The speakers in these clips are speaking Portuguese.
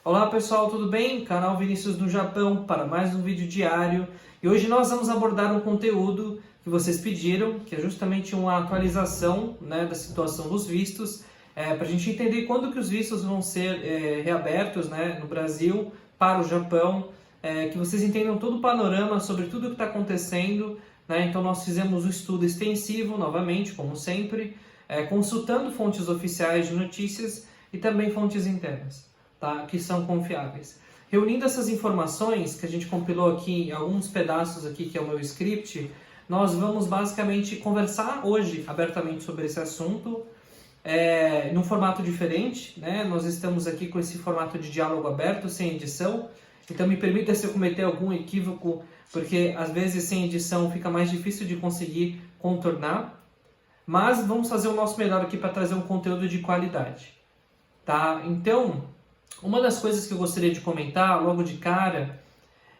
Olá pessoal, tudo bem? Canal Vinícius do Japão para mais um vídeo diário. E hoje nós vamos abordar um conteúdo que vocês pediram, que é justamente uma atualização, da situação dos vistos, para a gente entender quando que os vistos vão ser reabertos, no Brasil para o Japão, que vocês entendam todo o panorama sobre tudo o que está acontecendo. Então nós fizemos um estudo extensivo, novamente, como sempre, consultando fontes oficiais de notícias e também fontes internas, que são confiáveis. Reunindo essas informações que a gente compilou aqui, alguns pedaços aqui que é o meu script, nós vamos basicamente conversar hoje abertamente sobre esse assunto, num formato diferente, Nós estamos aqui com esse formato de diálogo aberto, sem edição, então me permita se eu cometer algum equívoco, porque às vezes sem edição fica mais difícil de conseguir contornar, mas vamos fazer o nosso melhor aqui para trazer um conteúdo de qualidade, Então, uma das coisas que eu gostaria de comentar logo de cara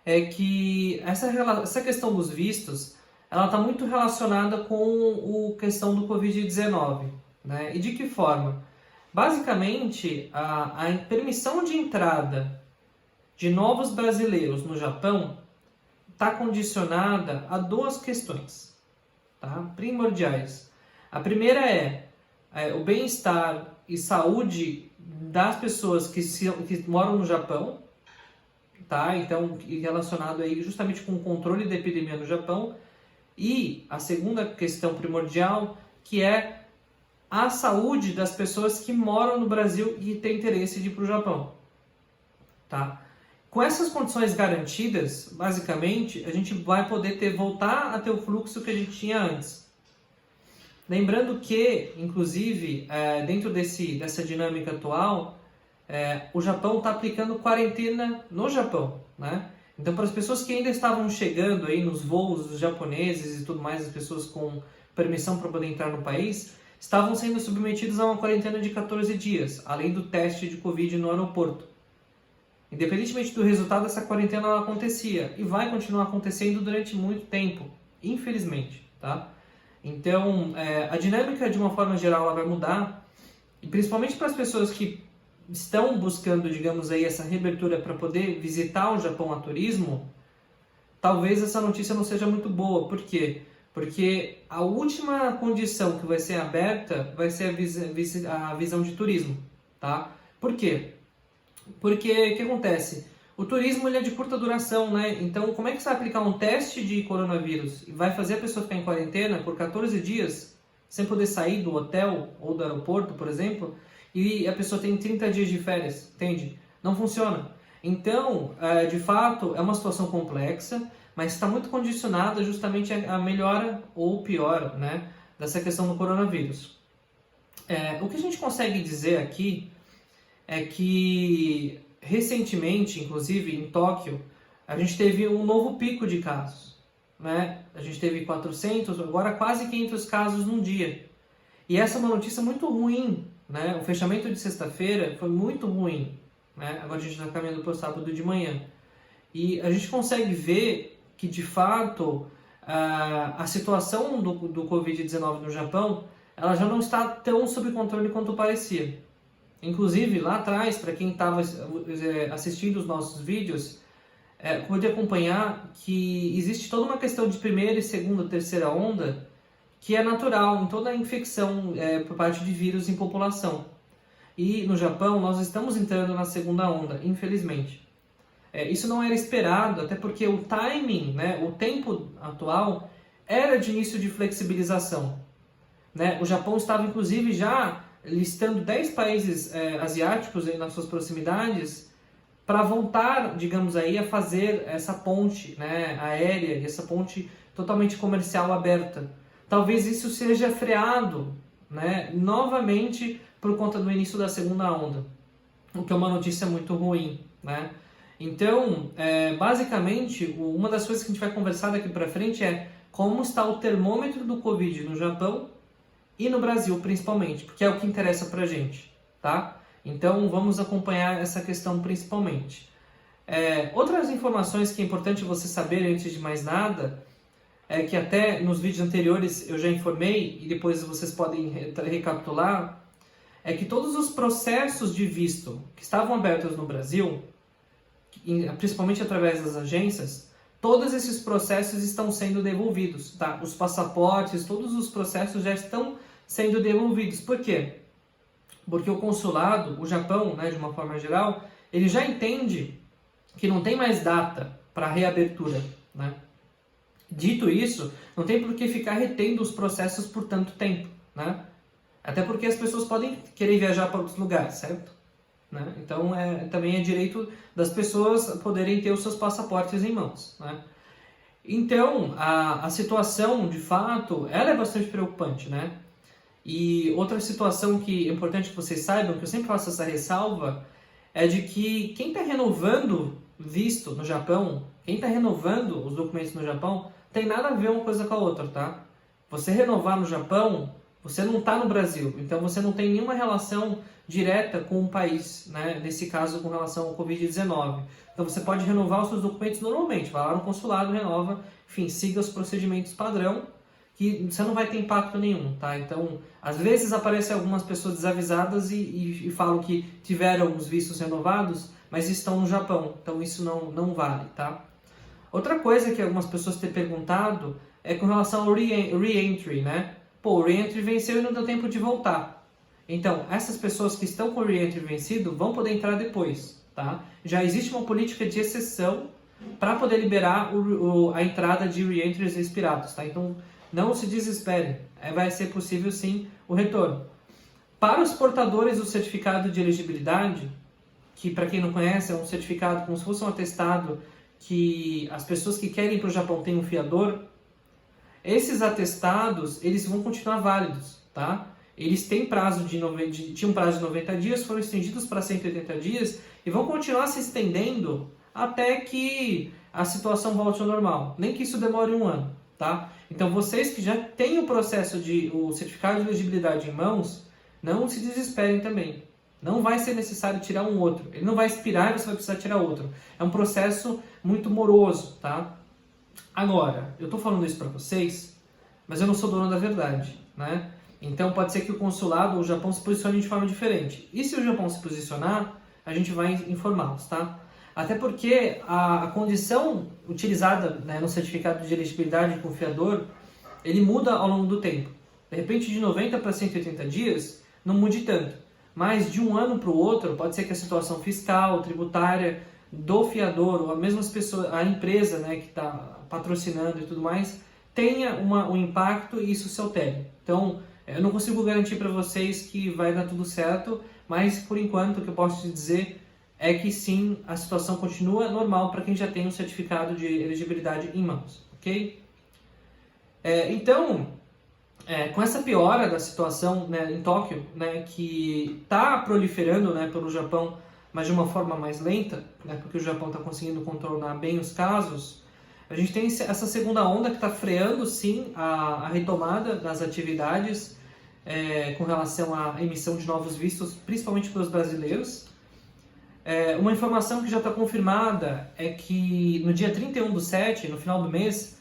é que essa questão dos vistos, ela está muito relacionada com a questão do Covid-19, E de que forma? Basicamente, a permissão de entrada de novos brasileiros no Japão está condicionada a duas questões, primordiais. A primeira é o bem-estar e saúde das pessoas que moram no Japão, Então, relacionado aí justamente com o controle da epidemia no Japão. E a segunda questão primordial, que é a saúde das pessoas que moram no Brasil e têm interesse de ir para o Japão, Com essas condições garantidas, basicamente, a gente vai poder voltar a ter o fluxo que a gente tinha antes. Lembrando que, inclusive, dentro dessa dinâmica atual, o Japão está aplicando quarentena no Japão, Então, para as pessoas que ainda estavam chegando aí nos voos dos japoneses e tudo mais, as pessoas com permissão para poder entrar no país, estavam sendo submetidas a uma quarentena de 14 dias, além do teste de Covid no aeroporto. Independentemente do resultado, essa quarentena ela acontecia e vai continuar acontecendo durante muito tempo, infelizmente, Então, a dinâmica, de uma forma geral, ela vai mudar, e principalmente para as pessoas que estão buscando, digamos aí, essa reabertura para poder visitar o Japão a turismo, talvez essa notícia não seja muito boa. Por quê? Porque a última condição que vai ser aberta vai ser a visão de turismo, Por quê? Porque o que acontece? O turismo ele é de curta duração, Então, como é que você vai aplicar um teste de coronavírus e vai fazer a pessoa ficar em quarentena por 14 dias, sem poder sair do hotel ou do aeroporto, por exemplo, e a pessoa tem 30 dias de férias, entende? Não funciona. Então, de fato, é uma situação complexa, mas está muito condicionada justamente à melhora ou piora, dessa questão do coronavírus. O que a gente consegue dizer aqui é que, recentemente, inclusive em Tóquio, a gente teve um novo pico de casos, A gente teve 400, agora quase 500 casos num dia. E essa é uma notícia muito ruim, O fechamento de sexta-feira foi muito ruim, Agora a gente está caminhando para o sábado de manhã. E a gente consegue ver que, de fato, a situação do Covid-19 no Japão, ela já não está tão sob controle quanto parecia. Inclusive, lá atrás, para quem estava assistindo os nossos vídeos, pôde acompanhar que existe toda uma questão de primeira, segunda, terceira onda, que é natural em toda a infecção por parte de vírus em população. E no Japão, nós estamos entrando na segunda onda, infelizmente. Isso não era esperado, até porque o timing, o tempo atual, era de início de flexibilização. O Japão estava, inclusive, já listando 10 países asiáticos aí nas suas proximidades para voltar, digamos aí, a fazer essa ponte aérea e essa ponte totalmente comercial aberta. Talvez isso seja freado novamente por conta do início da segunda onda, o que é uma notícia muito ruim. Então, basicamente, uma das coisas que a gente vai conversar daqui para frente é como está o termômetro do Covid no Japão e no Brasil, principalmente, porque é o que interessa para a gente, Então, vamos acompanhar essa questão principalmente. Outras informações que é importante você saber antes de mais nada, que até nos vídeos anteriores eu já informei, e depois vocês podem recapitular, é que todos os processos de visto que estavam abertos no Brasil, principalmente através das agências, todos esses processos estão sendo devolvidos, tá? Os passaportes, todos os processos já estão sendo devolvidos. Por quê? Porque o consulado, o Japão, né, de uma forma geral, ele já entende que não tem mais data para reabertura, né? Dito isso, não tem por que ficar retendo os processos por tanto tempo, né? Até porque as pessoas podem querer viajar para outros lugares, certo? Né? Então, também é direito das pessoas poderem ter os seus passaportes em mãos, né? Então, a situação, de fato, ela é bastante preocupante, né? E outra situação que é importante que vocês saibam, que eu sempre faço essa ressalva, é de que quem está renovando visto no Japão, quem está renovando os documentos no Japão, tem nada a ver uma coisa com a outra, tá? Você renovar no Japão, você não está no Brasil, então você não tem nenhuma relação direta com o país, né? Nesse caso, com relação ao Covid-19. Então você pode renovar os seus documentos normalmente, vai lá no consulado, renova, enfim, siga os procedimentos padrão, que você não vai ter impacto nenhum, tá? Então, às vezes aparecem algumas pessoas desavisadas e falam que tiveram os vistos renovados, mas estão no Japão, então isso não vale, tá? Outra coisa que algumas pessoas têm perguntado é com relação ao re-entry, né? Pô, o re-entry venceu e não deu tempo de voltar. Então, essas pessoas que estão com o re-entry vencido vão poder entrar depois, tá? Já existe uma política de exceção para poder liberar a entrada de re-entries expirados, tá? Então, não se desesperem, vai ser possível sim o retorno. Para os portadores do certificado de elegibilidade, que para quem não conhece é um certificado como se fosse um atestado que as pessoas que querem ir para o Japão têm um fiador, esses atestados eles vão continuar válidos, tá? Eles têm tinham prazo de 90 dias, foram estendidos para 180 dias e vão continuar se estendendo até que a situação volte ao normal, nem que isso demore um ano, tá? Então vocês que já têm o certificado de elegibilidade em mãos, não se desesperem também. Não vai ser necessário tirar um outro. Ele não vai expirar e você vai precisar tirar outro. É um processo muito moroso, tá? Agora, eu estou falando isso para vocês, mas eu não sou dono da verdade, né? Então pode ser que o consulado ou o Japão se posicione de forma diferente. E se o Japão se posicionar, a gente vai informá-los, tá? Até porque a condição utilizada, né, no certificado de elegibilidade com o fiador, ele muda ao longo do tempo. De repente, de 90 para 180 dias, não mude tanto. Mas de um ano para o outro, pode ser que a situação fiscal, tributária do fiador, ou a mesma pessoa, a empresa, né, que está patrocinando e tudo mais, tenha um impacto e isso se altere. Então, eu não consigo garantir para vocês que vai dar tudo certo, mas por enquanto o que eu posso te dizer é que sim, a situação continua normal para quem já tem um certificado de elegibilidade em mãos, ok? Então, com essa piora da situação, né, em Tóquio, né, que está proliferando, né, pelo Japão, mas de uma forma mais lenta, né, porque o Japão está conseguindo controlar bem os casos, a gente tem essa segunda onda que está freando sim a retomada das atividades com relação à emissão de novos vistos, principalmente para os brasileiros. Uma informação que já está confirmada é que no dia 31/7, no final do mês,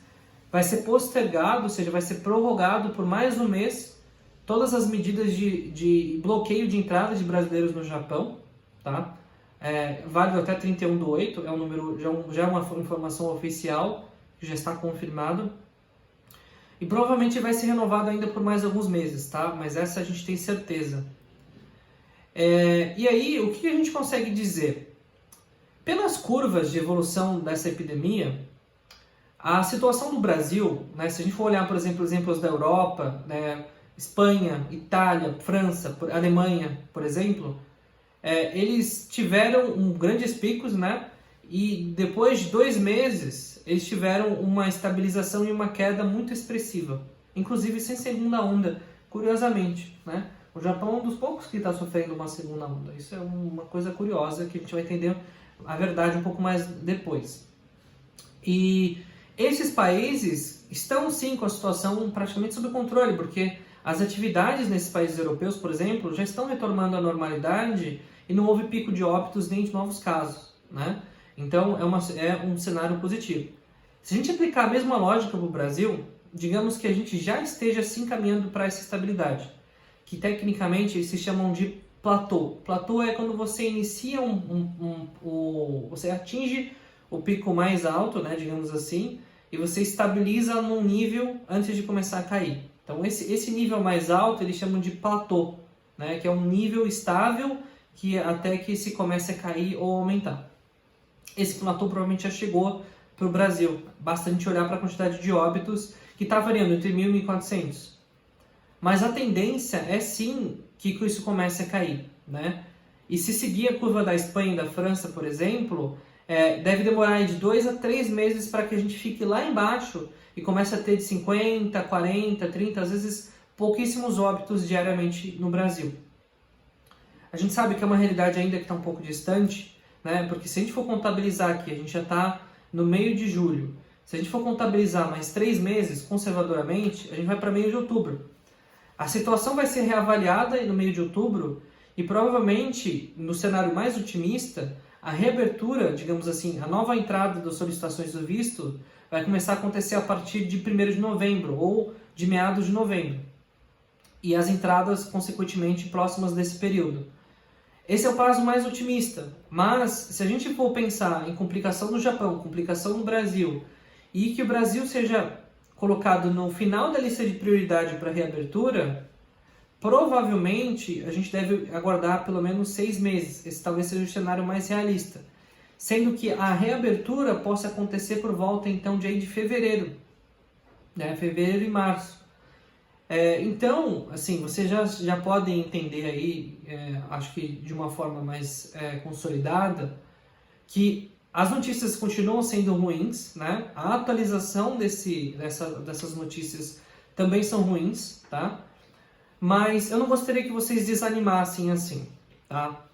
vai ser postergado, ou seja, vai ser prorrogado por mais um mês todas as medidas de bloqueio de entrada de brasileiros no Japão, tá? Válido até 31/8, é um número, já é uma informação oficial, que já está confirmado. E provavelmente vai ser renovado ainda por mais alguns meses, tá? Mas essa a gente tem certeza. E aí, o que a gente consegue dizer? Pelas curvas de evolução dessa epidemia, a situação do Brasil, né, se a gente for olhar, por exemplo, exemplos da Europa, né, Espanha, Itália, França, Alemanha, por exemplo, eles tiveram grandes picos, né, e depois de 2 meses, eles tiveram uma estabilização e uma queda muito expressiva, inclusive sem segunda onda, curiosamente, né? O Japão é um dos poucos que está sofrendo uma segunda onda. Isso é uma coisa curiosa que a gente vai entender a verdade um pouco mais depois. E esses países estão sim com a situação praticamente sob controle, porque as atividades nesses países europeus, por exemplo, já estão retornando à normalidade e não houve pico de óbitos nem de novos casos, né? Então é um cenário positivo. Se a gente aplicar a mesma lógica para o Brasil, digamos que a gente já esteja se encaminhando para essa estabilidade, que tecnicamente se chamam de platô. Platô é quando você inicia você atinge o pico mais alto, né, digamos assim, e você estabiliza num nível antes de começar a cair. Então esse nível mais alto eles chamam de platô, né, que é um nível estável que até que se comece a cair ou aumentar. Esse platô provavelmente já chegou para o Brasil. Basta a gente olhar para a quantidade de óbitos que está variando entre 1.000 e 1.400. Mas a tendência é sim que isso comece a cair, né? E se seguir a curva da Espanha e da França, por exemplo, deve demorar de 2 a 3 meses para que a gente fique lá embaixo e comece a ter de 50, 40, 30, às vezes pouquíssimos óbitos diariamente no Brasil. A gente sabe que é uma realidade ainda que está um pouco distante, né? Porque se a gente for contabilizar aqui, a gente já está no meio de julho. Se a gente for contabilizar mais 3 meses, conservadoramente, a gente vai para meio de outubro. A situação vai ser reavaliada no meio de outubro e provavelmente, no cenário mais otimista, a reabertura, digamos assim, a nova entrada das solicitações do visto vai começar a acontecer a partir de 1º de novembro ou de meados de novembro. E as entradas, consequentemente, próximas desse período. Esse é o prazo mais otimista, mas se a gente for pensar em complicação no Japão, complicação no Brasil, e que o Brasil seja colocado no final da lista de prioridade para reabertura, provavelmente a gente deve aguardar pelo menos 6 meses. Esse talvez seja o cenário mais realista. Sendo que a reabertura possa acontecer por volta então de fevereiro, né? Fevereiro e março. Então, assim, vocês já podem entender aí, acho que de uma forma mais consolidada, que as notícias continuam sendo ruins, né? A atualização dessas notícias também são ruins, tá? Mas eu não gostaria que vocês desanimassem assim, tá?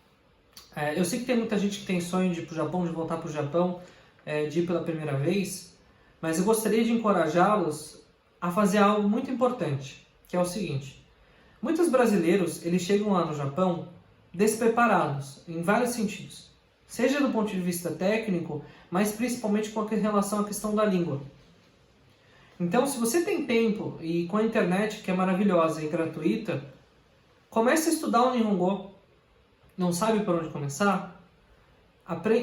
Eu sei que tem muita gente que tem sonho de ir para o Japão, de voltar para o Japão, de ir pela primeira vez, mas eu gostaria de encorajá-los a fazer algo muito importante, que é o seguinte: muitos brasileiros, eles chegam lá no Japão despreparados, em vários sentidos. Seja do ponto de vista técnico, mas principalmente com relação à questão da língua. Então, se você tem tempo e com a internet, que é maravilhosa e gratuita, comece a estudar o Nihongo. Não sabe por onde começar?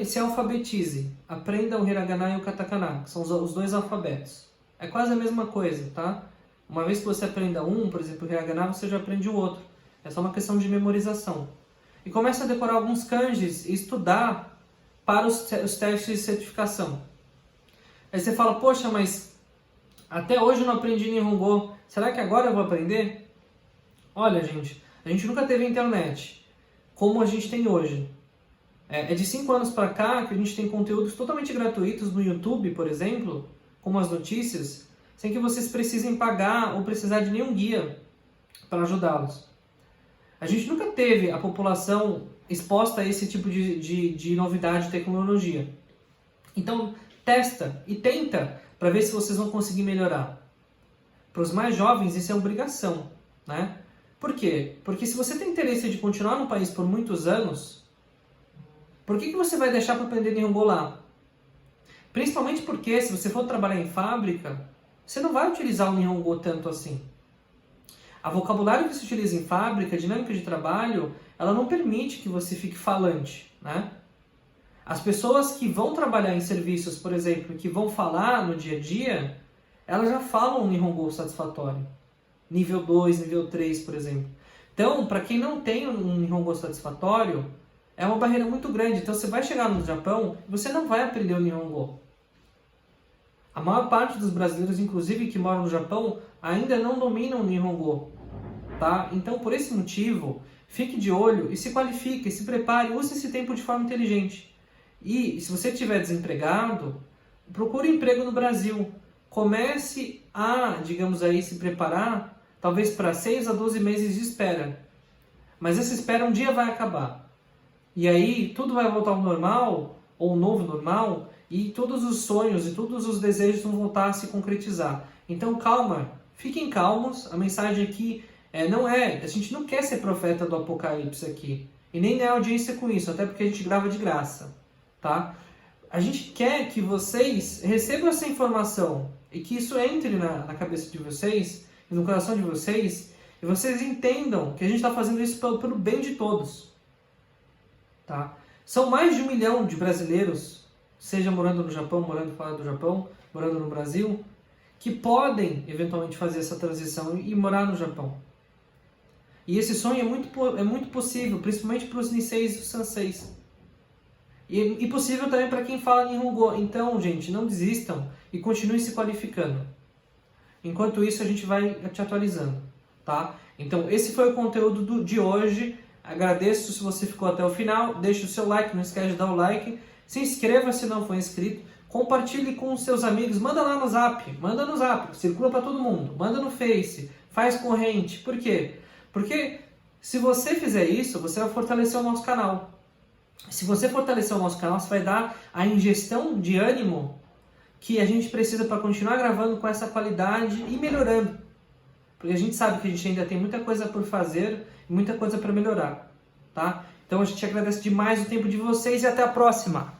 Se alfabetize. Aprenda o Hiragana e o Katakana, que são os 2 alfabetos. É quase a mesma coisa, tá? Uma vez que você aprenda um, por exemplo, o Hiragana, você já aprende o outro. É só uma questão de memorização. E comece a decorar alguns kanjis e estudar para os testes de certificação. Aí você fala, poxa, mas até hoje eu não aprendi Nihongo, será que agora eu vou aprender? Olha, gente, a gente nunca teve internet como a gente tem hoje. É de 5 anos para cá que a gente tem conteúdos totalmente gratuitos no YouTube, por exemplo, como as notícias, sem que vocês precisem pagar ou precisar de nenhum guia para ajudá-los. A gente nunca teve a população exposta a esse tipo de novidade de tecnologia. Então, testa e tenta para ver se vocês vão conseguir melhorar. Para os mais jovens, isso é obrigação, né? Por quê? Porque se você tem interesse de continuar no país por muitos anos, por que você vai deixar para aprender Nihongo lá? Principalmente porque, se você for trabalhar em fábrica, você não vai utilizar o Nihongo tanto assim. A vocabulário que se utiliza em fábrica, a dinâmica de trabalho, ela não permite que você fique falante, né? As pessoas que vão trabalhar em serviços, por exemplo, que vão falar no dia a dia, elas já falam um Nihongo satisfatório. Nível 2, nível 3, por exemplo. Então, para quem não tem um Nihongo satisfatório, é uma barreira muito grande. Então, você vai chegar no Japão e você não vai aprender o Nihongo. A maior parte dos brasileiros, inclusive, que moram no Japão, ainda não dominam o Nihongo, tá? Então, por esse motivo, fique de olho e se qualifique, se prepare, use esse tempo de forma inteligente. E, se você estiver desempregado, procure emprego no Brasil. Comece a, digamos aí, se preparar, talvez para 6 a 12 meses de espera. Mas essa espera um dia vai acabar. E aí, tudo vai voltar ao normal, ou novo normal, e todos os sonhos e todos os desejos vão voltar a se concretizar. Então, calma, fiquem calmos. A mensagem aqui não é... A gente não quer ser profeta do apocalipse aqui. E nem ganhar audiência com isso, até porque a gente grava de graça, tá? A gente quer que vocês recebam essa informação e que isso entre na cabeça de vocês e no coração de vocês e vocês entendam que a gente está fazendo isso pelo bem de todos. Tá? São mais de 1 milhão de brasileiros, seja morando no Japão, morando fora do Japão, morando no Brasil, que podem eventualmente fazer essa transição e morar no Japão. E esse sonho é muito possível, principalmente para os Niseis e os Sanseis. E possível também para quem fala Nihongo. Então, gente, não desistam e continuem se qualificando. Enquanto isso, a gente vai te atualizando, tá? Então, esse foi o conteúdo de hoje. Agradeço se você ficou até o final. Deixe o seu like, não esquece de dar o like. Se inscreva se não for inscrito. Compartilhe com os seus amigos. Manda lá no Zap. Manda no Zap. Circula para todo mundo. Manda no Face. Faz corrente. Por quê? Porque se você fizer isso, você vai fortalecer o nosso canal. Se você fortalecer o nosso canal, você vai dar a ingestão de ânimo que a gente precisa para continuar gravando com essa qualidade e melhorando. Porque a gente sabe que a gente ainda tem muita coisa por fazer e muita coisa para melhorar, tá? Então a gente agradece demais o tempo de vocês e até a próxima!